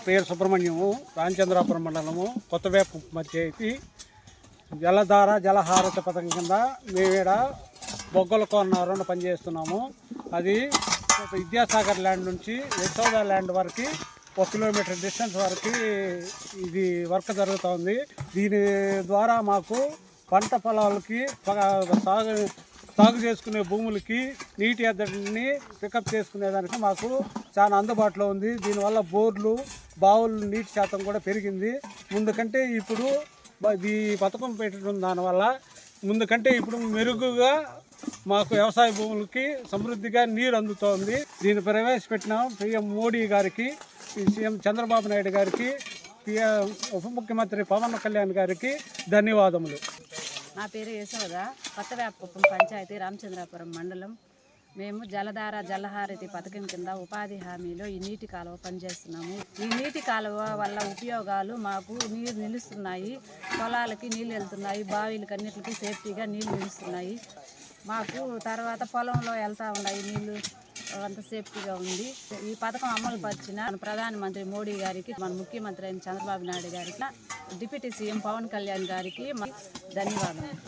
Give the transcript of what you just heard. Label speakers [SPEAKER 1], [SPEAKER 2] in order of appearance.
[SPEAKER 1] పేరు సుబ్రహ్మణ్యము, రామచంద్రాపురం మండలము, కొత్తవేపు పంచాయతీ. జలధార జలహారతి పథకం కింద మేమీడ బొగ్గల కోనలో పనిచేస్తున్నాము. అది విద్యాసాగర్ ల్యాండ్ నుంచి యశోద ల్యాండ్ వరకు 1 కిలోమీటర్ డిస్టెన్స్ వరకు ఇది వర్క్ జరుగుతుంది. దీని ద్వారా మాకు పంట పొలాలకి సాగు చేసుకునే భూములకి నీటి ఎద్దడిని పికప్ చేసుకునేదానికి మాకు చాలా అందుబాటులో ఉంది. దీనివల్ల బోర్లు, బావులు నీటి శాతం కూడా పెరిగింది. ముందు కంటే ఇప్పుడు ఈ పథకం పెట్టడం దానివల్ల ముందు కంటే ఇప్పుడు మెరుగుగా మాకు వ్యవసాయ భూములకి సమృద్ధిగా నీరు అందుతోంది. దీన్ని ప్రవేశపెట్టిన PM మోడీ గారికి, సీఎం చంద్రబాబు నాయుడు గారికి, ఉప ముఖ్యమంత్రి పవన్ కళ్యాణ్ గారికి ధన్యవాదములు.
[SPEAKER 2] నా పేరు యశోద, కొత్తవేపకుప్పం పంచాయతీ, రామచంద్రాపురం మండలం. మేము జలధార జలహారతి పథకం కింద ఉపాధి హామీలో ఈ నీటి కాలువ పనిచేస్తున్నాము. ఈ నీటి కాలువ వల్ల ఉపయోగాలు మాకు నీరు నిలుస్తున్నాయి, పొలాలకి నీళ్ళు వెళ్తున్నాయి, బావిలకి అన్నిటికీ సేఫ్టీగా నీళ్ళు నిలుస్తున్నాయి. మాకు తర్వాత పొలంలో వెళ్తూ ఉన్నాయి నీళ్ళు, అంత సేఫ్టీగా ఉంది. ఈ పథకం అమలు పరిచిన ప్రధానమంత్రి మోడీ గారికి, మన ముఖ్యమంత్రి అయిన చంద్రబాబు నాయుడు గారికి, డిప్యూటీ సీఎం పవన్ కళ్యాణ్ గారికి ధన్యవాదాలు.